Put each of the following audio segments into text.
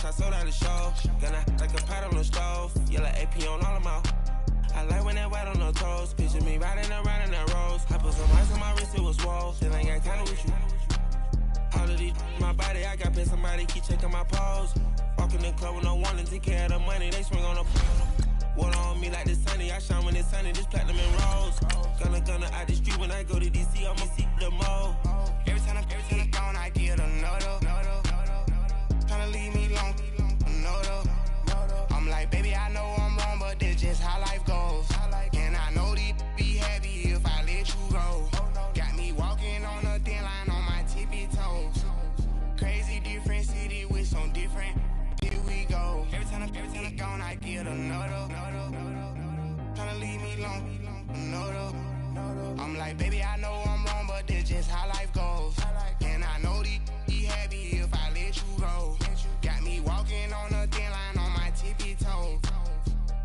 since I sold out the show. Gonna like a pot on the stove. Yellow AP on all of my. I like when that white on the toes. Picture me riding around in that rose. I put some ice on my wrist, it was swole. Still ain't got time with you. All of these my body, I got paid somebody keep checking my pose. Walking in the club with no warning, take care of the money, they swing on the water on me like the sunny, I shine when it's sunny, this platinum and rose. Gonna out the street when I go to DC, I'ma see the mode. Every time I'm gone, I get another. Tryna leave me alone, another. I'm like, baby, I know I'm wrong, but this just how life goes. And I know these be happy if I let you go. Got me walking on a thin line on my tippy toes. Crazy different city with some different. Here we go. Every time I'm gone, I get another. Tryna leave me alone, another. I'm like, baby, I know I'm wrong, but this just how life goes. And I know these be happy if I let you go. Got me walking on a thin line on my tippy toes.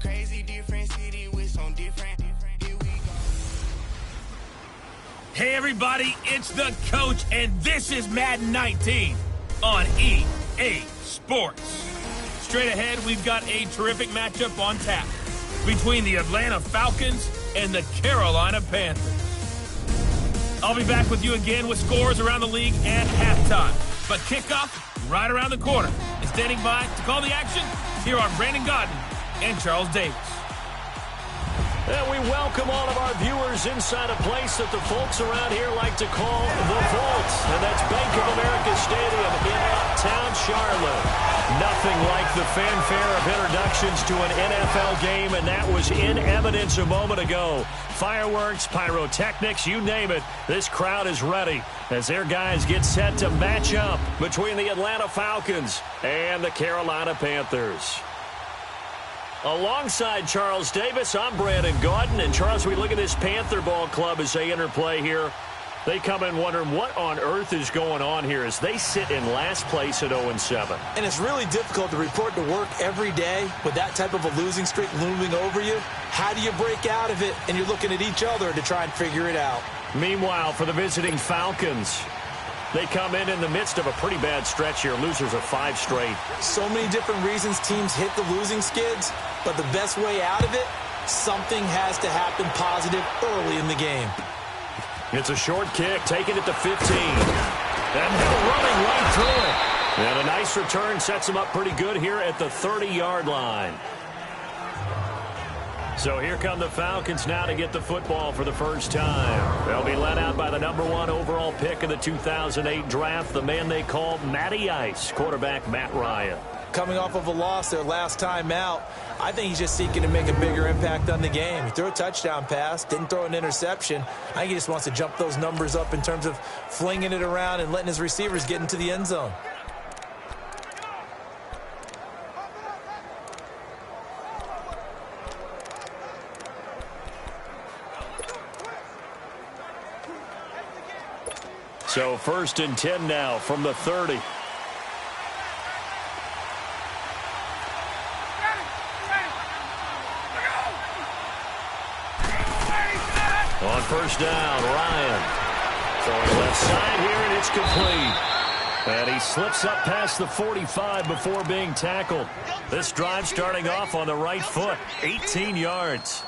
Crazy different city with some different. Here we go. Hey everybody, it's the coach, and this is Madden 19 on EA Sports. Straight ahead, we've got a terrific matchup on tap between the Atlanta Falcons and the Carolina Panthers. I'll be back with you again with scores around the league at halftime. But kickoff right around the corner. And standing by to call the action, here are Brandon Godden and Charles Davis. And we welcome all of our viewers inside a place that the folks around here like to call the Vault. And that's Bank of America Stadium in uptown Charlotte. Nothing like the fanfare of introductions to an NFL game, and that was in evidence a moment ago. Fireworks, pyrotechnics, you name it. This crowd is ready as their guys get set to match up between the Atlanta Falcons and the Carolina Panthers. Alongside Charles Davis, I'm Brandon Gaudin. And Charles, we look at this Panther ball club as they enter play here. They come in wondering what on earth is going on here as they sit in last place at 0-7. And it's really difficult to report to work every day with that type of a losing streak looming over you. How do you break out of it? And you're looking at each other to try and figure it out. Meanwhile, for the visiting Falcons, they come in the midst of a pretty bad stretch here. Losers of 5 straight. So many different reasons teams hit the losing skids, but the best way out of it, something has to happen positive early in the game. It's a short kick, taking it to 15. And they're running right through it. And a nice return sets them up pretty good here at the 30-yard line. So here come the Falcons now to get the football for the first time. They'll be led out by the #1 overall pick of the 2008 draft, the man they call Matty Ice, quarterback Matt Ryan. Coming off of a loss their last time out, I think he's just seeking to make a bigger impact on the game. He threw a touchdown pass, didn't throw an interception. I think he just wants to jump those numbers up in terms of flinging it around and letting his receivers get into the end zone. So 1st and 10 now from the 30. On first down, Ryan throwing left side here, and it's complete. And he slips up past the 45 before being tackled. This drive starting off on the right foot, 18 yards.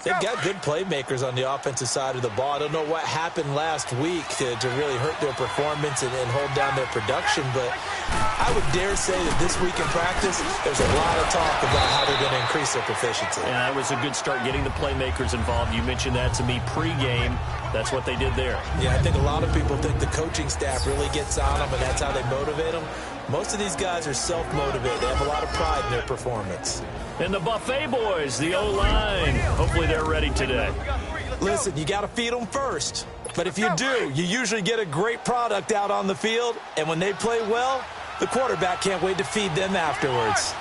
They've got good playmakers on the offensive side of the ball. I don't know what happened last week to really hurt their performance and hold down their production, but I would dare say that this week in practice, there's a lot of talk about how they're going to increase their proficiency. Yeah, that was a good start getting the playmakers involved. You mentioned that to me pregame. That's what they did there. Yeah, I think a lot of people think the coaching staff really gets on them, and that's how they motivate them. Most of these guys are self-motivated. They have a lot of pride in their performance. And the Buffet boys, the O-line. Hopefully they're ready today. Listen, you got to feed them first. But if you do, you usually get a great product out on the field. And when they play well, the quarterback can't wait to feed them afterwards.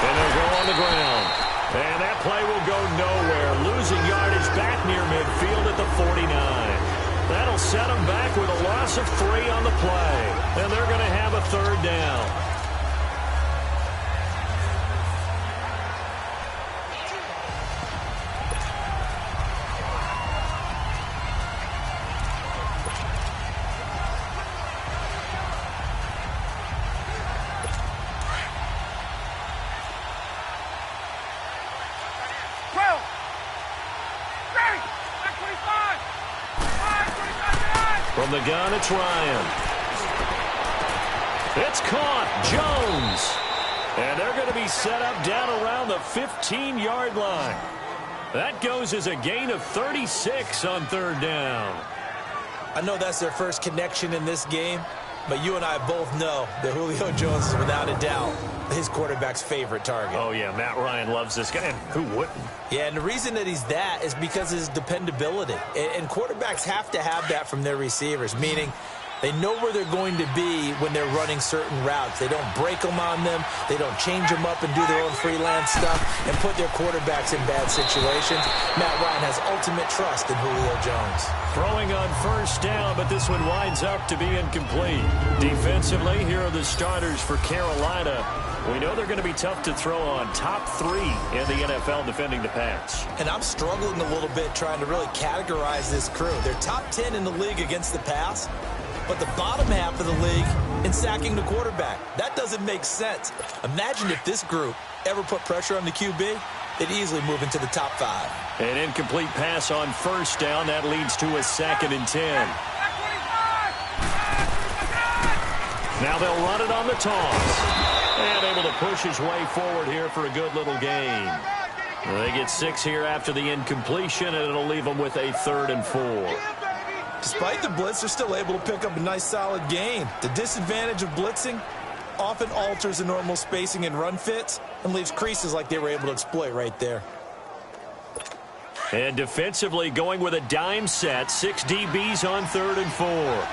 And they'll go on the ground. And that play will go nowhere. Losing yardage back near midfield at the 49. That'll set them back with a loss of 3 on the play. And they're going to have a 3rd down. From the gun, it's Ryan. It's caught. Jones. And they're going to be set up down around the 15-yard line. That goes as a gain of 36 on third down. I know that's their first connection in this game, but you and I both know that Julio Jones is without a doubt his quarterback's favorite target. Oh, yeah, Matt Ryan loves this guy, and who wouldn't? Yeah, and the reason that he's that is because of his dependability. And quarterbacks have to have that from their receivers, meaning they know where they're going to be when they're running certain routes. They don't break them on them. They don't change them up and do their own freelance stuff and put their quarterbacks in bad situations. Matt Ryan has ultimate trust in Julio Jones. Throwing on first down, but this one winds up to be incomplete. Defensively, here are the starters for Carolina. We know they're going to be tough to throw on. Top 3 in the NFL defending the pass. And I'm struggling a little bit trying to really categorize this crew. They're top 10 in the league against the pass, but the bottom half of the league in sacking the quarterback. That doesn't make sense. Imagine if this group ever put pressure on the QB, they'd easily move into the top 5. An incomplete pass on first down. That leads to a 2nd and 10. Now they'll run it on the toss. And able to push his way forward here for a good little gain. They get 6 here after the incompletion, and it'll leave them with a 3rd and 4. Despite the blitz, they're still able to pick up a nice solid gain. The disadvantage of blitzing often alters the normal spacing and run fits and leaves creases like they were able to exploit right there. And defensively going with a dime set, 6 DBs on 3rd and 4.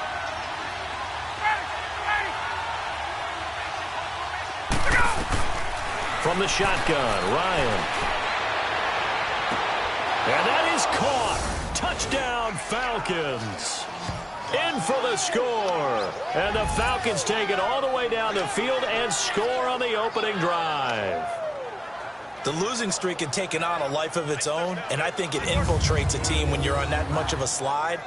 From the shotgun, Ryan. And that is caught. Touchdown, Falcons. In for the score. And the Falcons take it all the way down the field and score on the opening drive. The losing streak had taken on a life of its own, and I think it infiltrates a team when you're on that much of a slide.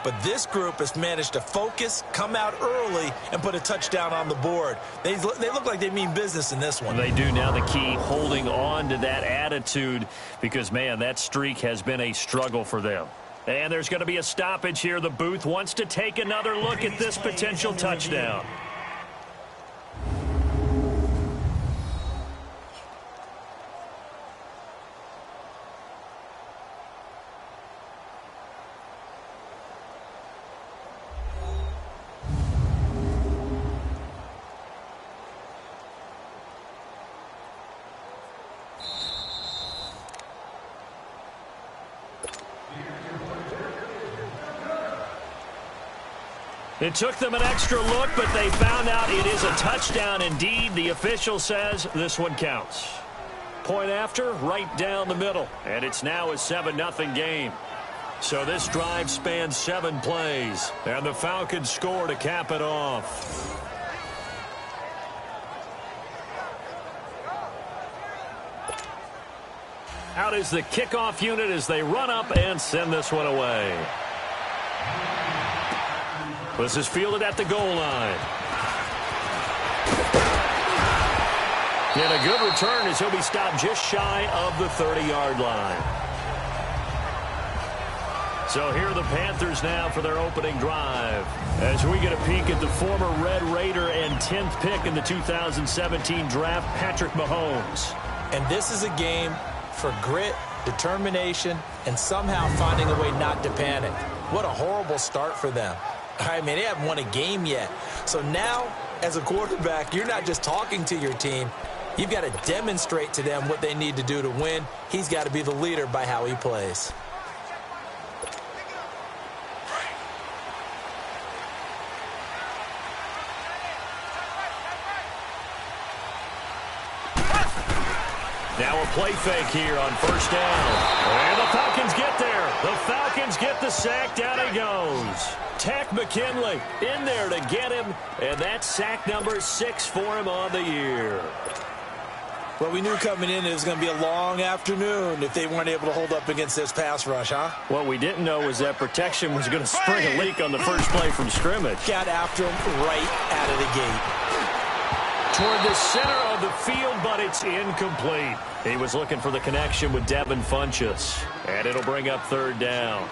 But this group has managed to focus, come out early, and put a touchdown on the board. They look like they mean business in this one. They do. Now the key, holding on to that attitude, because, man, that streak has been a struggle for them. And there's going to be a stoppage here. The booth wants to take another look at this potential touchdown. It took them an extra look, but they found out it is a touchdown indeed. The official says this one counts. Point after, right down the middle. And it's now a 7-0 game. So this drive spans 7 plays. And the Falcons score to cap it off. Out is the kickoff unit as they run up and send this one away. This is fielded at the goal line. And a good return as he'll be stopped just shy of the 30-yard line. So here are the Panthers now for their opening drive. As we get a peek at the former Red Raider and 10th pick in the 2017 draft, Patrick Mahomes. And this is a game for grit, determination, and somehow finding a way not to panic. What a horrible start for them. I mean, they haven't won a game yet. So now, as a quarterback, you're not just talking to your team. You've got to demonstrate to them what they need to do to win. He's got to be the leader by how he plays. Now a play fake here on first down. And the Falcons get there. The Falcons get the sack. Down he goes. Tack McKinley in there to get him. And that's sack number 6 for him on the year. Well, we knew coming in it was going to be a long afternoon if they weren't able to hold up against this pass rush, huh? What we didn't know was that protection was going to spring a leak on the first play from scrimmage. Got after him right out of the gate. Toward the center of the field, but it's incomplete. He was looking for the connection with Devin Funchess. And it'll bring up third down.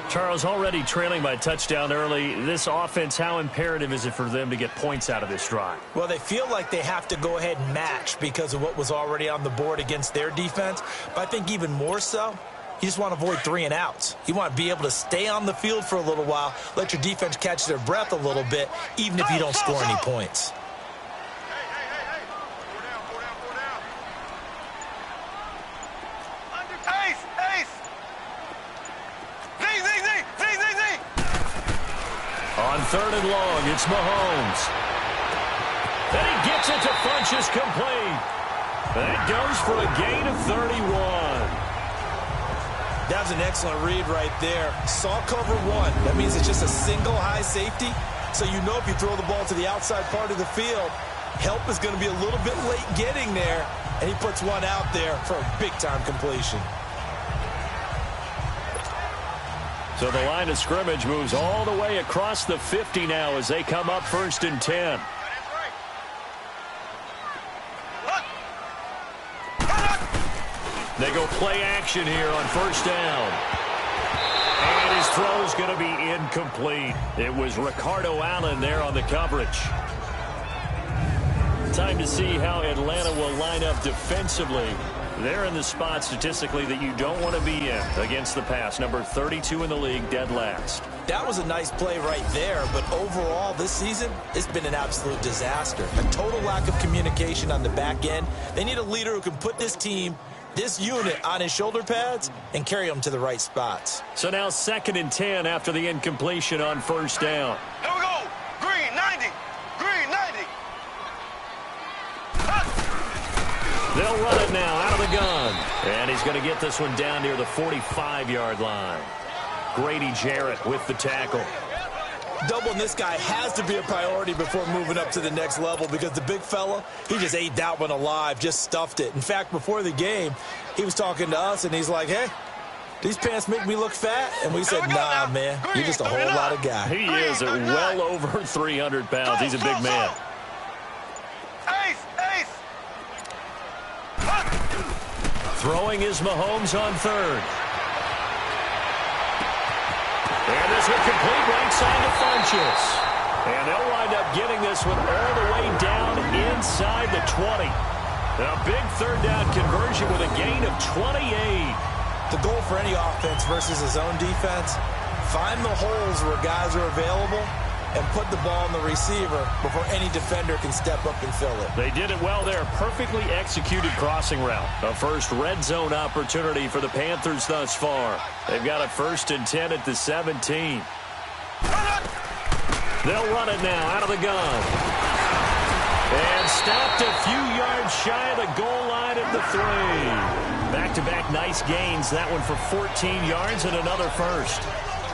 Charles, already trailing by touchdown early. This offense, how imperative is it for them to get points out of this drive? Well, they feel like they have to go ahead and match because of what was already on the board against their defense. But I think even more so, you just want to avoid 3 and outs. You want to be able to stay on the field for a little while, let your defense catch their breath a little bit, even if you don't score any points. On 3rd and long, it's Mahomes. And he gets it to Funchess complete. That goes for a gain of 31. That was an excellent read right there. Saw cover 1. That means it's just a single high safety. So you know if you throw the ball to the outside part of the field, help is going to be a little bit late getting there. And he puts one out there for a big-time completion. So the line of scrimmage moves all the way across the 50 now as they come up 1st and 10. They go play action here on 1st down. And his throw is going to be incomplete. It was Ricardo Allen there on the coverage. Time to see how Atlanta will line up defensively. They're in the spot statistically that you don't want to be in against the pass. Number 32 in the league, dead last. That was a nice play right there, but overall this season, it's been an absolute disaster. A total lack of communication on the back end. They need a leader who can put this team, this unit, on his shoulder pads and carry them to the right spots. So now 2nd and 10 after the incompletion on 1st down. Here we go. Green, 90. Green, 90. They'll run it now out of the gun. And he's going to get this one down near the 45-yard line. Grady Jarrett with the tackle. Doubling this guy has to be a priority before moving up to the next level because the big fella, he just ate that one alive, just stuffed it. In fact, before the game, he was talking to us, and he's like, hey, these pants make me look fat? And we said, nah, man, you're just a whole lot of guy. He is well over 300 pounds. He's a big man. Throwing is Mahomes on 3rd. And this one complete right side to Funchess. And they'll wind up getting this one all the way down inside the 20. A big 3rd down conversion with a gain of 28. The goal for any offense versus his own defense, find the holes where guys are available and put the ball in the receiver before any defender can step up and fill it. They did it well there. Perfectly executed crossing route. A first red zone opportunity for the Panthers thus far. They've got a 1st and 10 at the 17. They'll run it now out of the gun. And stopped a few yards shy of the goal line at the 3. Back-to-back nice gains. That one for 14 yards and another first.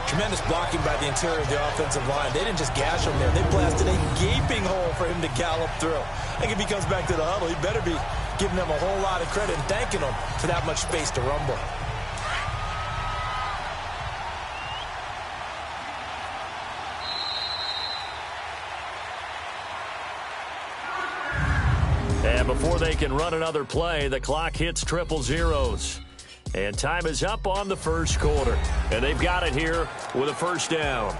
Tremendous blocking by the interior of the offensive line. They didn't just gash him there. They blasted a gaping hole for him to gallop through. I think if he comes back to the huddle, he better be giving them a whole lot of credit and thanking them for that much space to rumble. And before they can run another play, the clock hits triple zeros. And time is up on the 1st quarter. And they've got it here with a 1st down.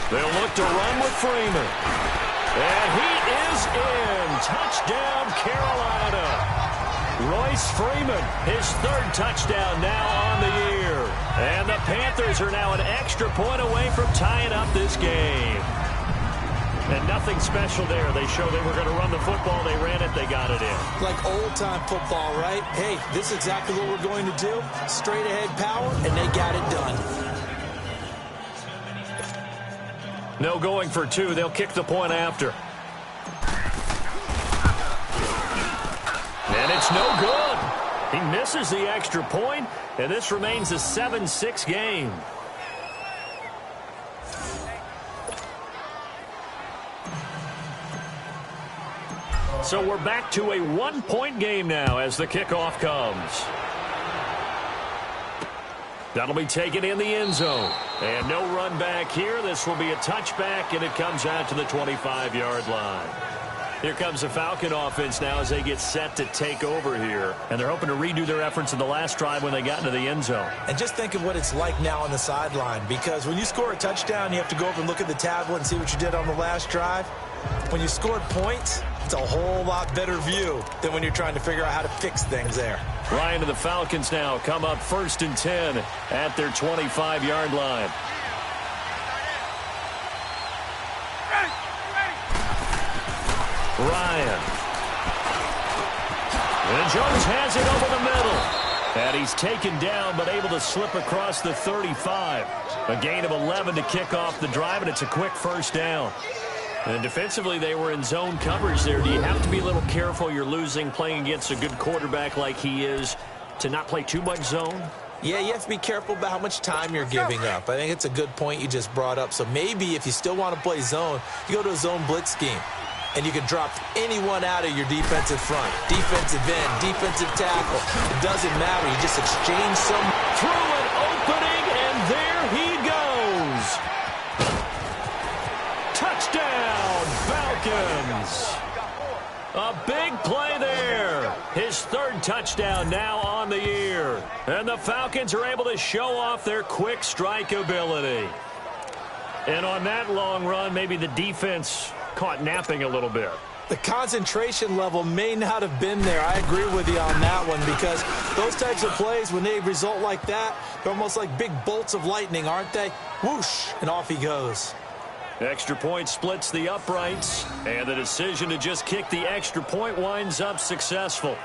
They'll look to run with Freeman. And he is in. Touchdown, Carolina. Royce Freeman, his 3rd touchdown now on the year. And the Panthers are now an extra point away from tying up this game. And nothing special there. They showed they were going to run the football. They ran it. They got it in. Like old-time football, right? Hey, this is exactly what we're going to do. Straight-ahead power, and they got it done. No going for 2. They'll kick the point after. And it's no good. He misses the extra point, and this remains a 7-6 game. So we're back to a 1-point game now as the kickoff comes. That'll be taken in the end zone. And no run back here. This will be a touchback, and it comes out to the 25-yard line. Here comes the Falcon offense now as they get set to take over here. And they're hoping to redo their efforts in the last drive when they got into the end zone. And just think of what it's like now on the sideline, because when you score a touchdown, you have to go over and look at the tablet and see what you did on the last drive. When you scored points, it's a whole lot better view than when you're trying to figure out how to fix things there. Ryan and the Falcons now come up 1st and 10 at their 25-yard line. Ryan. And Jones has it over the middle. And he's taken down but able to slip across the 35. A gain of 11 to kick off the drive, and it's a quick first down. And defensively, they were in zone coverage there. Do you have to be a little careful? You're losing, playing against a good quarterback like he is, to not play too much zone? Yeah, you have to be careful about how much time you're giving up. I think it's a good point you just brought up. So maybe if you still want to play zone, you go to a zone blitz scheme. And you can drop anyone out of your defensive front. Defensive end, defensive tackle. It doesn't matter. You just exchange some. Through an opening, and there he goes. Touchdown, Falcons. A big play there. His 3rd touchdown now on the year. And the Falcons are able to show off their quick strike ability. And on that long run, maybe the defense caught napping a little bit. The concentration level may not have been there. I agree with you on that one, because those types of plays, when they result like that, they're almost like big bolts of lightning, aren't they? Whoosh, and off he goes. Extra point splits the uprights, and the decision to just kick the extra point winds up successful.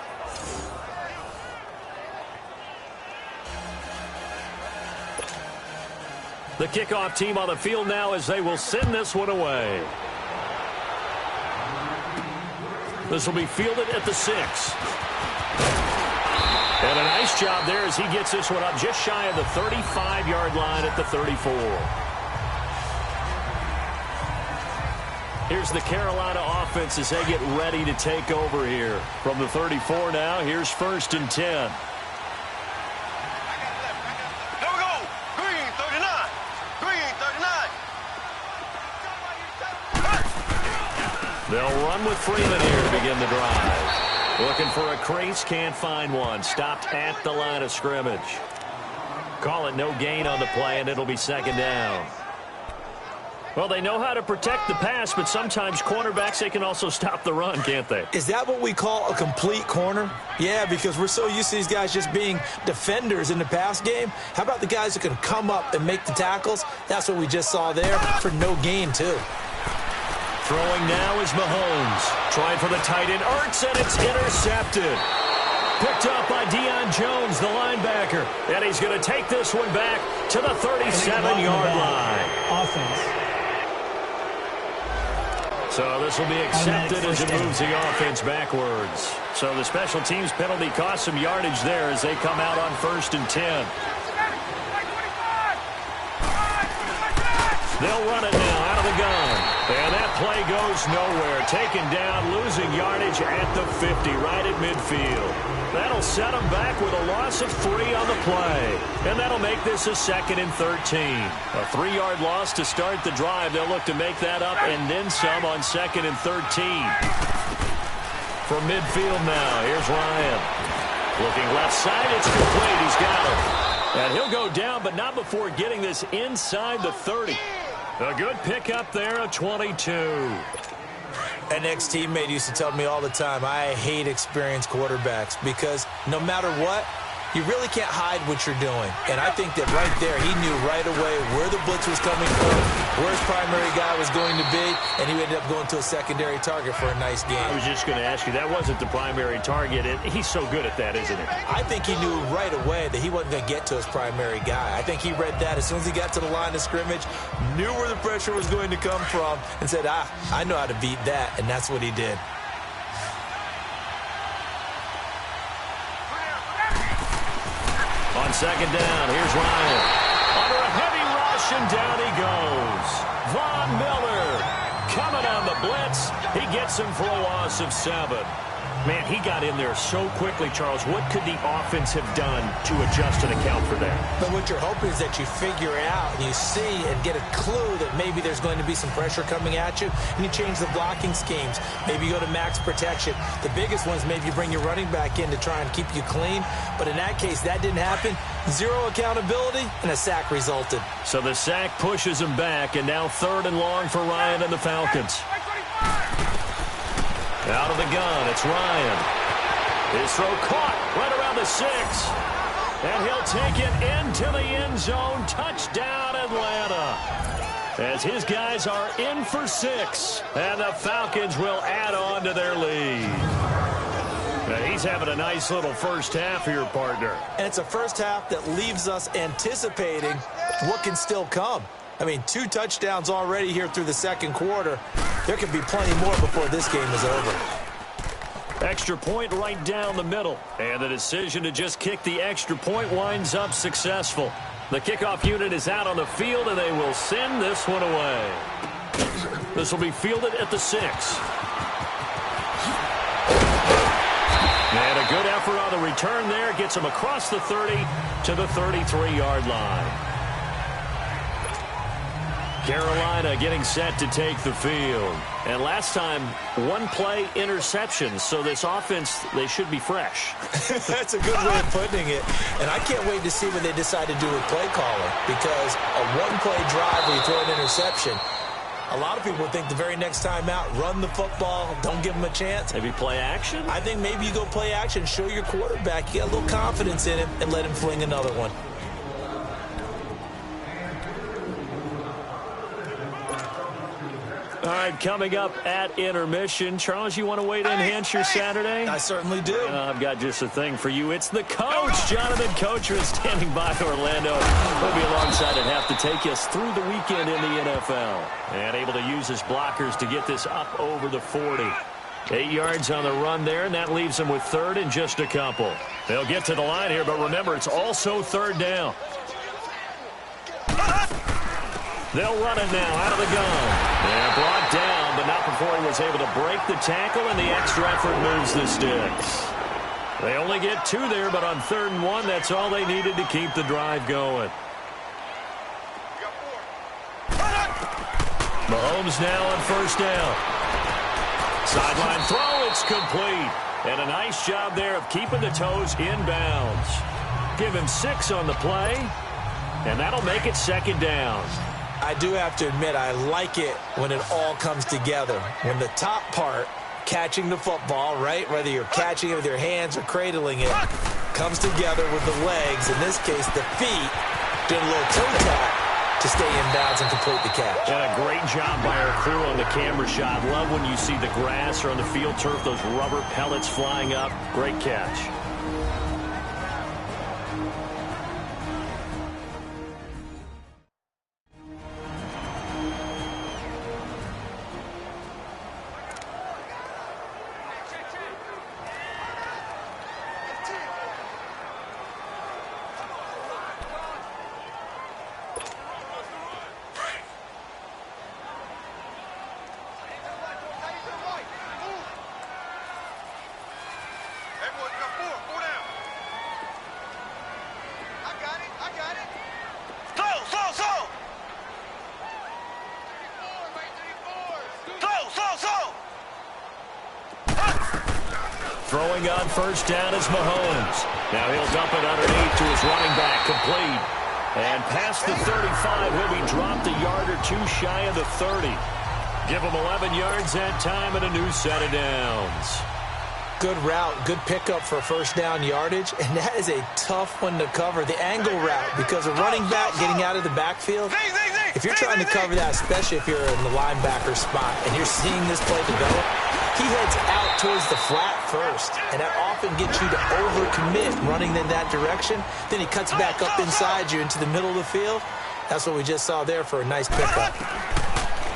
The kickoff team on the field now as they will send this one away. This will be fielded at the 6. And a nice job there as he gets this one up just shy of the 35-yard line at the 34. Here's the Carolina offense as they get ready to take over here. From the 34 now, here's 1st and 10. There we go. Green 39. Green 39. They'll run with Freeman here to begin the drive. Looking for a crease, can't find one. Stopped at the line of scrimmage. Call it no gain on the play, and it'll be 2nd down. Well, they know how to protect the pass, but sometimes cornerbacks, they can also stop the run, can't they? Is that what we call a complete corner? Yeah, because we're so used to these guys just being defenders in the pass game. How about the guys who can come up and make the tackles? That's what we just saw there for no gain, too. Throwing now is Mahomes. Trying for the tight end, Ertz, and it's intercepted. Picked up by Deion Jones, the linebacker. And he's going to take this one back to the 37-yard line. Offense. So this will be accepted as it moves the offense backwards. So the special teams penalty cost some yardage there as they come out on 1st and 10. They'll run it now out of the gun. And that play goes nowhere. Taken down, losing yardage at the 50, right at midfield. That'll set them back with a loss of 3 on the play. And that'll make this a 2nd and 13. A 3-yard loss to start the drive. They'll look to make that up and then some on 2nd and 13. From midfield now, here's Ryan. Looking left side, it's complete. He's got it. And he'll go down, but not before getting this inside the 30. A good pickup there, a 22. An ex-teammate used to tell me all the time, I hate experienced quarterbacks because no matter what, you really can't hide what you're doing. And I think that right there, he knew right away where the blitz was coming from, where his primary guy was going to be, and he ended up going to a secondary target for a nice game. I was just going to ask you, that wasn't the primary target. He's so good at that, isn't he? I think he knew right away that he wasn't going to get to his primary guy. I think he read that as soon as he got to the line of scrimmage, knew where the pressure was going to come from, and said, I know how to beat that, and that's what he did. On 2nd down, here's Ryan. Under a heavy rush, and down he goes. Von Miller coming on the blitz. He gets him for a loss of 7. Man, he got in there so quickly, Charles. What could the offense have done to adjust and account for that? But what you're hoping is that you figure out, and you see and get a clue that maybe there's going to be some pressure coming at you, and you change the blocking schemes. Maybe you go to max protection. The biggest one is maybe you bring your running back in to try and keep you clean. But in that case, that didn't happen. Zero accountability, and a sack resulted. So the sack pushes him back, and now 3rd and long for Ryan and the Falcons. Out of the gun, it's Ryan. His throw caught right around the 6. And he'll take it into the end zone. Touchdown, Atlanta. As his guys are in for 6. And the Falcons will add on to their lead. Now, he's having a nice little first half here, partner. And it's a first half that leaves us anticipating what can still come. I mean, 2 touchdowns already here through the second quarter. There could be plenty more before this game is over. Extra point right down the middle. And the decision to just kick the extra point winds up successful. The kickoff unit is out on the field, and they will send this one away. This will be fielded at the 6. And a good effort on the return there. Gets him across the 30 to the 33-yard line. Carolina getting set to take the field. And last time, 1-play interception. So this offense, they should be fresh. That's a good way of putting it. And I can't wait to see what they decide to do with play caller. Because a 1-play drive where you throw an interception, a lot of people think the very next time out, run the football, don't give them a chance. Maybe play action? I think maybe you go play action, show your quarterback you got a little confidence in him, and let him fling another one. All right, coming up at intermission. Charles, you want to wait to enhance your Saturday? I certainly do. I've got just a thing for you. It's the coach, Jonathan Kocher, is standing by Orlando. He'll be alongside and have to take us through the weekend in the NFL. And able to use his blockers to get this up over the 40. 8 yards on the run there, and that leaves him with 3rd and just a couple. They'll get to the line here, but remember, it's also 3rd down. They'll run it now out of the gun. And brought down, but not before he was able to break the tackle, and the extra effort moves the sticks. They only get 2 there, but on 3rd and 1, that's all they needed to keep the drive going. Mahomes now on 1st down. Sideline throw, it's complete. And a nice job there of keeping the toes inbounds. Give him 6 on the play, and that'll make it 2nd down. I do have to admit, I like it when it all comes together. When the top part, catching the football, right, whether you're catching it with your hands or cradling it, comes together with the legs, in this case the feet, doing a little toe tap to stay in bounds and complete the catch. And a great job by our crew on the camera shot. Love when you see the grass or on the field turf, those rubber pellets flying up. Great catch. Throwing on 1st down is Mahomes. Now he'll dump it underneath to his running back, complete. And past the 35, he'll be dropped a yard or 2 shy of the 30. Give him 11 yards that time and a new set of downs. Good route, good pickup for 1st down yardage, and that is a tough one to cover. The angle route, because a running back getting out of the backfield, if you're trying to cover that, especially if you're in the linebacker spot and you're seeing this play develop, he heads out towards the flat first, and that often gets you to overcommit running in that direction. Then he cuts back up inside you into the middle of the field. That's what we just saw there for a nice pickup.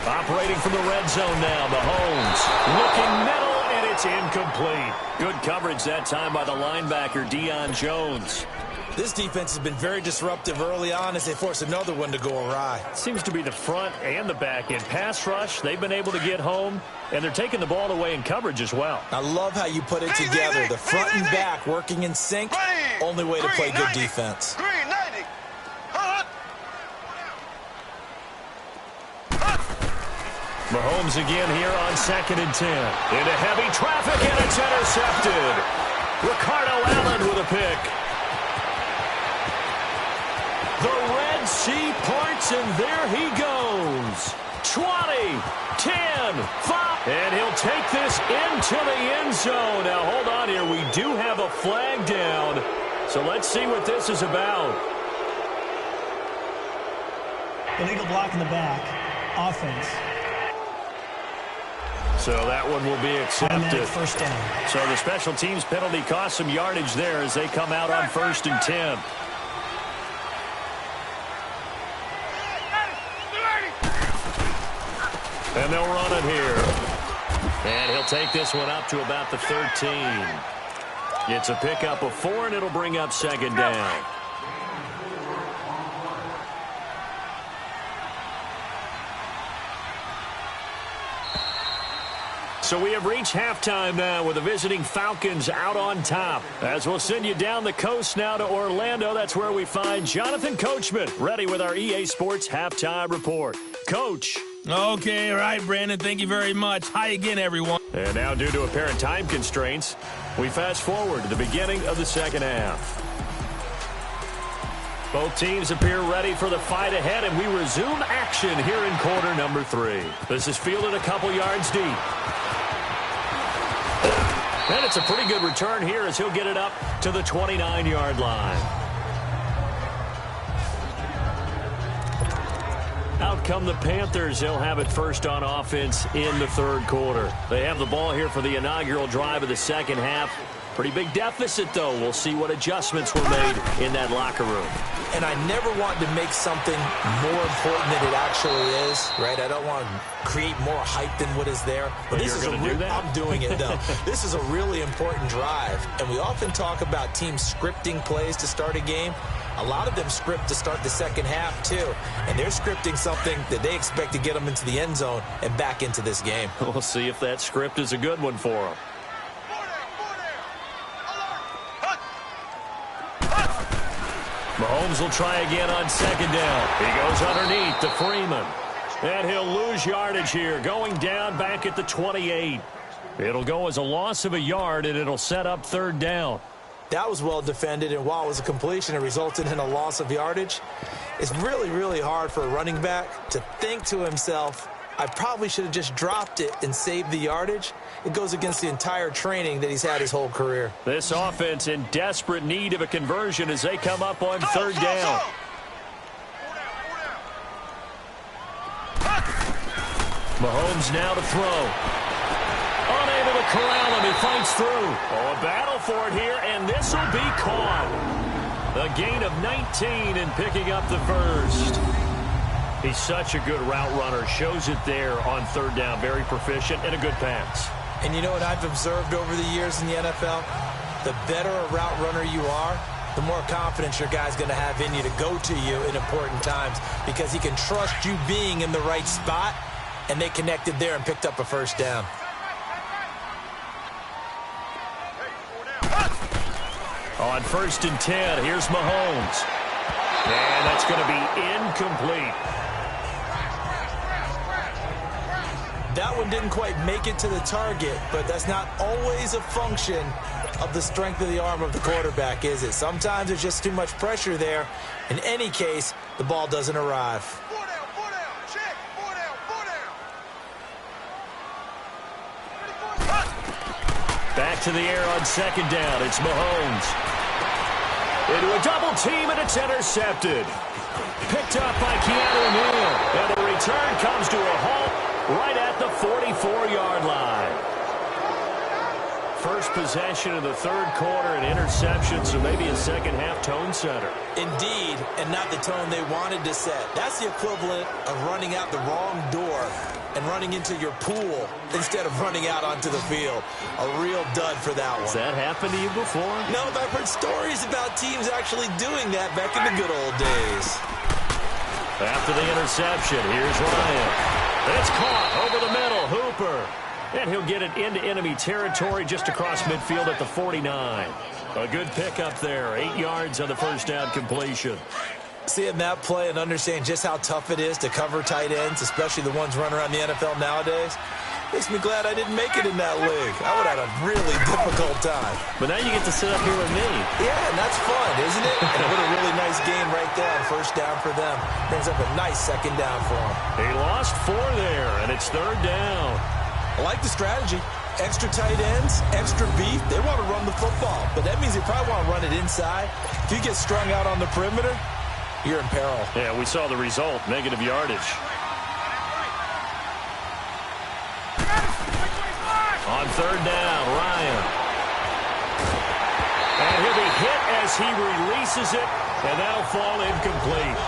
Operating from the red zone now, Mahomes looking middle, and it's incomplete. Good coverage that time by the linebacker, Deion Jones. This defense has been very disruptive early on as they force another one to go awry. Seems to be the front and the back end. Pass rush, they've been able to get home, and they're taking the ball away in coverage as well. I love how you put it together. The front and back working in sync. Only way to play good defense. Mahomes again here on 2nd and 10. Into heavy traffic, and it's intercepted. Ricardo Allen with a pick. The Red Sea parts, and there he goes. 20, 10, 5. And he'll take this into the end zone. Now, hold on here. We do have a flag down. So let's see what this is about. Illegal block in the back. Offense. So that one will be accepted. First down. So the special teams penalty cost some yardage there as they come out on 1st and 10. And they'll run it here. And he'll take this one up to about the 13. It's a pickup of 4, and it'll bring up 2nd down. So we have reached halftime now with the visiting Falcons out on top. As we'll send you down the coast now to Orlando, that's where we find Jonathan Coachman ready with our EA Sports Halftime Report. Coach. Okay, all right, Brandon, thank you very much. Hi again, everyone. And now, due to apparent time constraints, we fast forward to the beginning of the second half. Both teams appear ready for the fight ahead, and we resume action here in quarter number 3. This is fielded a couple yards deep. And it's a pretty good return here as he'll get it up to the 29-yard line. Out come the Panthers. They'll have it first on offense in the 3rd quarter. They have the ball here for the inaugural drive of the second half. Pretty big deficit, though. We'll see what adjustments were made in that locker room. And I never want to make something more important than it actually is, right? I don't want to create more hype than what is there. But this is I'm doing it, though. This is a really important drive. And we often talk about teams scripting plays to start a game. A lot of them script to start the second half, too. And they're scripting something that they expect to get them into the end zone and back into this game. We'll see if that script is a good one for them. Mahomes will try again on 2nd down. He goes underneath to Freeman. And he'll lose yardage here, going down back at the 28. It'll go as a loss of a yard, and it'll set up 3rd down. That was well defended, and while it was a completion, it resulted in a loss of yardage. It's really, really hard for a running back to think to himself, I probably should have just dropped it and saved the yardage. It goes against the entire training that he's had his whole career. This offense in desperate need of a conversion as they come up on 3rd down. Mahomes now to throw. Unable to corral him. He fights through. Oh, a battle for it here, and this will be caught. A gain of 19 and picking up the first. He's such a good route runner. Shows it there on 3rd down. Very proficient and a good pass. And you know what I've observed over the years in the NFL? The better a route runner you are, the more confidence your guy's going to have in you to go to you in important times because he can trust you being in the right spot, and they connected there and picked up a first down. On 1st and 10, here's Mahomes. And that's going to be incomplete. That one didn't quite make it to the target, but that's not always a function of the strength of the arm of the quarterback, is it? Sometimes there's just too much pressure there. In any case, the ball doesn't arrive. Back to the air on 2nd down. It's Mahomes. Into a double team, and it's intercepted. Picked up by Keanu Neal. And the return comes to a halt right at the 44-yard line. first possession of the third quarter, an interception, so maybe a second-half tone setter. Indeed, and not the tone they wanted to set. That's the equivalent of running out the wrong door and running into your pool instead of running out onto the field. A real dud for that one. Has that happened to you before? No, but I've heard stories about teams actually doing that back in the good old days. After the interception, here's Ryan. It's caught over the middle. Hooper. And he'll get it into enemy territory just across midfield at the 49. A good pickup there. 8 yards on the first down completion. Seeing that play and understanding just how tough it is to cover tight ends, especially the ones running around the NFL nowadays, makes me glad I didn't make it in that league. I would have had a really difficult time. But now you get to sit up here with me. Yeah, and that's fun, isn't it? And what a really nice game right there. First down for them. Brings up a nice second down for them. He lost 4 there, and it's third down. I like the strategy. Extra tight ends, extra beef. They want to run the football, but that means they probably want to run it inside. If you get strung out on the perimeter, you're in peril. Yeah, we saw the result, negative yardage. On third down, Ryan. And he'll be hit as he releases it, and that'll fall incomplete.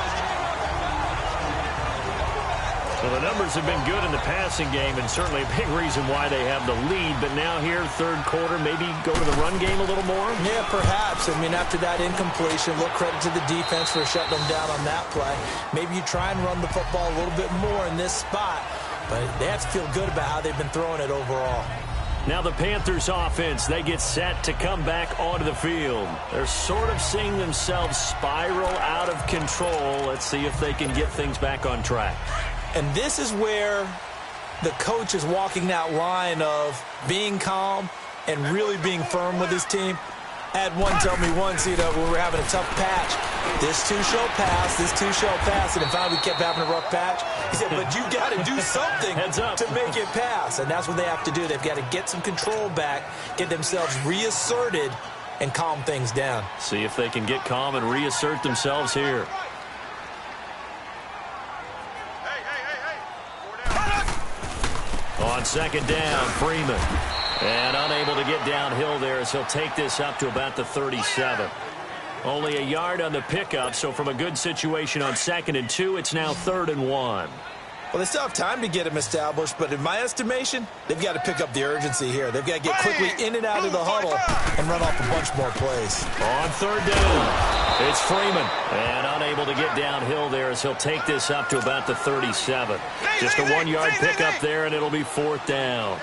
Well, the numbers have been good in the passing game, and certainly a big reason why they have the lead. But now here, third quarter, maybe go to the run game a little more? Yeah, perhaps. I mean, after that incompletion, a little credit to the defense for shutting them down on that play. Maybe you try and run the football a little bit more in this spot, but they have to feel good about how they've been throwing it overall. Now the Panthers offense, they get set to come back onto the field. They're sort of seeing themselves spiral out of control. Let's see if they can get things back on track. And this is where the coach is walking that line of being calm and really being firm with his team. I had one tell me once, we were having a tough patch. This too shall pass, this too shall pass. And finally we kept having a rough patch. He said, but you got to do something to make it pass. And that's what they have to do. They've got to get some control back, get themselves reasserted, and calm things down. See if they can get calm and reassert themselves here. On second down, Freeman. And unable to get downhill there as he'll take this up to about the 37. Only a yard on the pickup, so from a good situation on 2nd and 2, it's now 3rd and 1. Well, they still have time to get him established, but in my estimation, they've got to pick up the urgency here. They've got to get quickly in and out of the huddle and run off a bunch more plays. On 3rd down, it's Freeman. And unable to get downhill there as he'll take this up to about the 37. Just a 1-yard pickup there, and it'll be 4th down.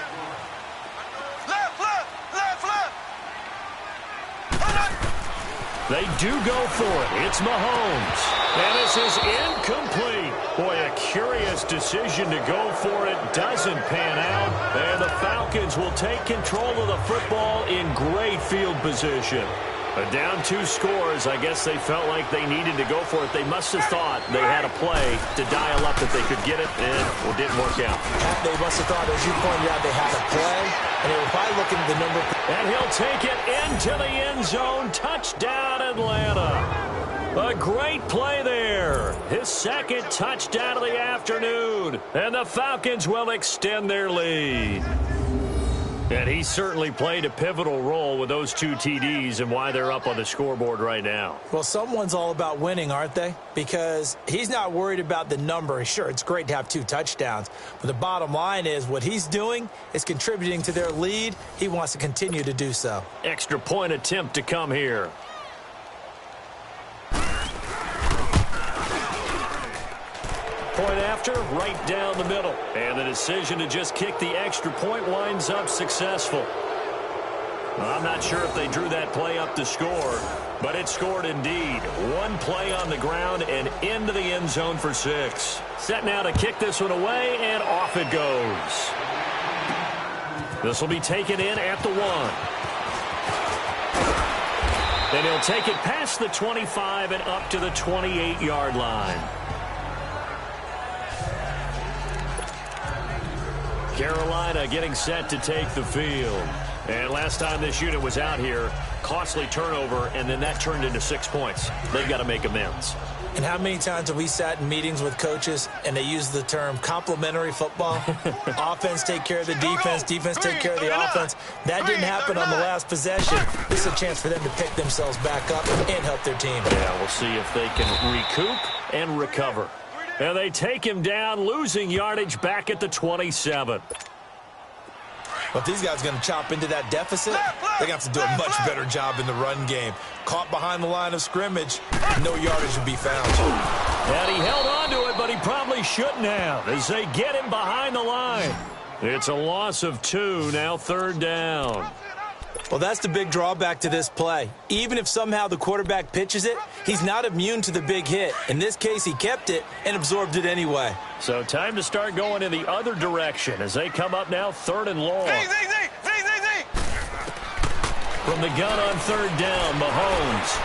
They do go for it. It's Mahomes. And this is incomplete. Boy, a curious decision to go for it. Doesn't pan out. And the Falcons will take control of the football in great field position. Down 2 scores. I guess they felt like they needed to go for it. They must have thought they had a play to dial up that they could get it, and it didn't work out. They must have thought, as you pointed out, they had a play, and they were probably looking at the number. And he'll take it into the end zone. Touchdown, Atlanta. A great play there. His 2nd touchdown of the afternoon. And the Falcons will extend their lead. And he certainly played a pivotal role with those 2 TDs and why they're up on the scoreboard right now. Well, someone's all about winning, aren't they? Because he's not worried about the number. Sure, it's great to have 2 touchdowns. But the bottom line is what he's doing is contributing to their lead. He wants to continue to do so. Extra point attempt to come here. Point after, right down the middle. And the decision to just kick the extra point winds up successful. Well, I'm not sure if they drew that play up to score, but it scored indeed. 1 play on the ground and into the end zone for 6. Set now to kick this one away, and off it goes. This will be taken in at the 1. Then he'll take it past the 25 and up to the 28-yard line. Carolina getting set to take the field. And last time this unit was out here, costly turnover, and then that turned into 6 points. They've got to make amends. And how many times have we sat in meetings with coaches and they use the term complementary football? Offense take care of the defense, defense take care of the offense. That didn't happen on the last possession. This is a chance for them to pick themselves back up and help their team. Yeah, we'll see if they can recoup and recover. And they take him down, losing yardage back at the 27. But if these guys are going to chop into that deficit, they're going to have to do a much better job in the run game. Caught behind the line of scrimmage, no yardage to be found. And he held on to it, but he probably shouldn't have as they get him behind the line. It's a loss of 2, now 3rd down. Well, that's the big drawback to this play. Even if somehow the quarterback pitches it, he's not immune to the big hit. In this case, he kept it and absorbed it anyway. So time to start going in the other direction as they come up now 3rd and long. From the gun on 3rd down, Mahomes.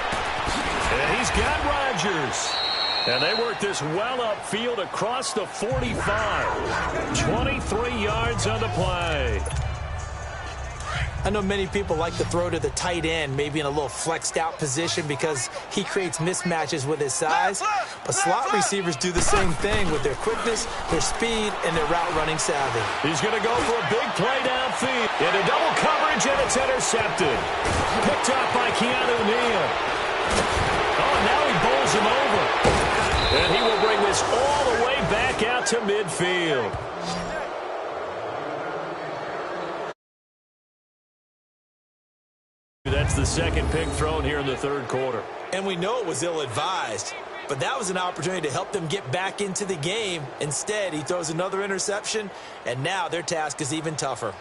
And he's got Rodgers. And they work this well upfield across the 45. 23 yards on the play. I know many people like to throw to the tight end, maybe in a little flexed out position because he creates mismatches with his size. But slot receivers do the same thing with their quickness, their speed, and their route running savvy. He's going to go for a big play downfield. Into double coverage, and it's intercepted. Picked up by Keanu Neal. Oh, now he bowls him over. And he will bring this all the way back out to midfield. That's the second pick thrown here in the 3rd quarter. And we know it was ill-advised, but that was an opportunity to help them get back into the game. Instead, he throws another interception, and now their task is even tougher.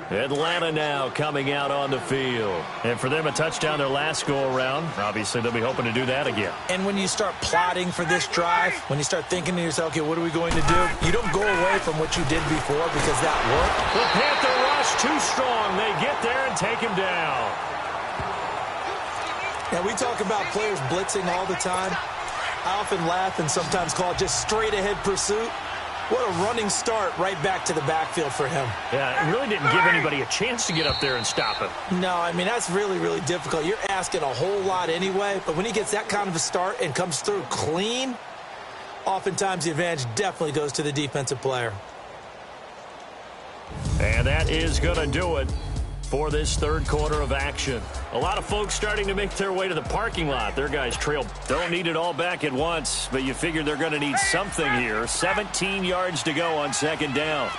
Atlanta now coming out on the field. And for them, a touchdown their last go-around. Obviously, they'll be hoping to do that again. And when you start plotting for this drive, when you start thinking to yourself, okay, what are we going to do? You don't go away from what you did before because that worked. The Panther rush too strong. They get there and take him down. Now, we talk about players blitzing all the time. I often laugh and sometimes call it just straight-ahead pursuit. What a running start right back to the backfield for him. Yeah, it really didn't give anybody a chance to get up there and stop him. No, I mean, that's really, really difficult. You're asking a whole lot anyway, but when he gets that kind of a start and comes through clean, oftentimes the advantage definitely goes to the defensive player. And that is going to do it for this 3rd quarter of action. A lot of folks starting to make their way to the parking lot. Their guys trail. Don't need it all back at once, but you figure they're going to need something here. 17 yards to go on 2nd down.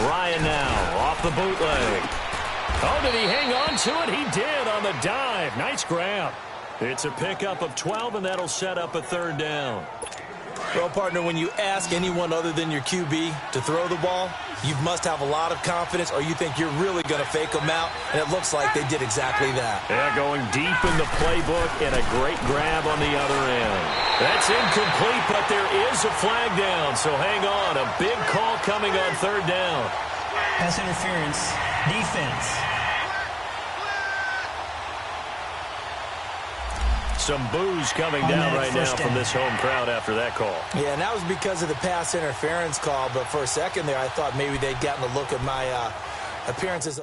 Ryan now off the bootleg. Oh, did he hang on to it? He did on the dive. Nice grab. It's a pickup of 12, and that'll set up a 3rd down. Well, partner, when you ask anyone other than your QB to throw the ball, you must have a lot of confidence or you think you're really going to fake them out, and it looks like they did exactly that. Yeah, going deep in the playbook and a great grab on the other end. That's incomplete, but there is a flag down, so hang on. A big call coming on 3rd down. Pass interference, defense. Some boos coming down right now from this home crowd after that call. Yeah, and that was because of the pass interference call, but for a second there I thought maybe they'd gotten a look at my appearances.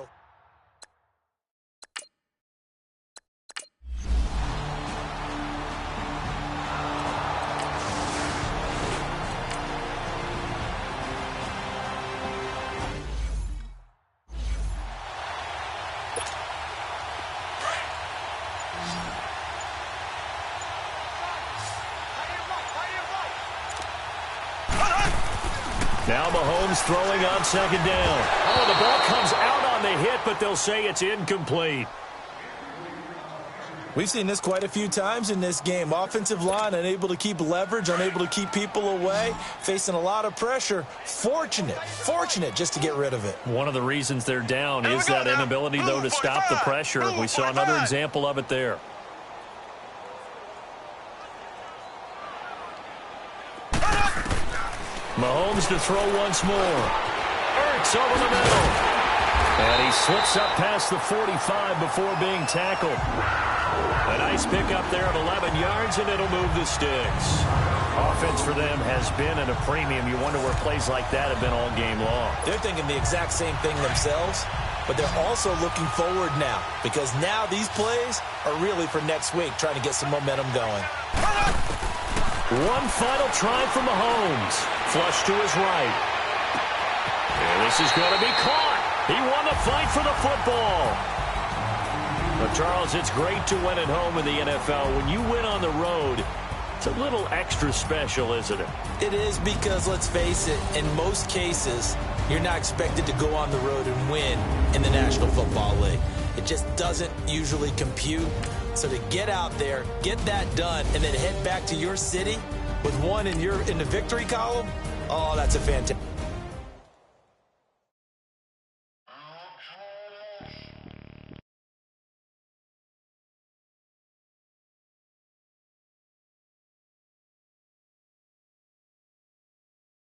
Now Mahomes throwing on 2nd down. Oh, the ball comes out on the hit, but they'll say it's incomplete. We've seen this quite a few times in this game. Offensive line unable to keep leverage, unable to keep people away, facing a lot of pressure. Fortunate just to get rid of it. One of the reasons they're down is that inability, though, to stop the pressure. We saw another example of it there. Mahomes to throw once more. Ertz over the middle. And he slips up past the 45 before being tackled. A nice pickup there of 11 yards, and it'll move the sticks. Offense for them has been at a premium. You wonder where plays like that have been all game long. They're thinking the exact same thing themselves. but they're also looking forward now because now these plays are really for next week, trying to get some momentum going. One final try from Mahomes. Flush to his right. And this is going to be caught. He won the fight for the football. But Charles, it's great to win at home in the NFL. When you win on the road, it's a little extra special, isn't it? It is because, let's face it, in most cases, you're not expected to go on the road and win in the National Football League. It just doesn't usually compute. So to get out there, get that done, and then head back to your city with one in the victory column, oh, that's a fantastic.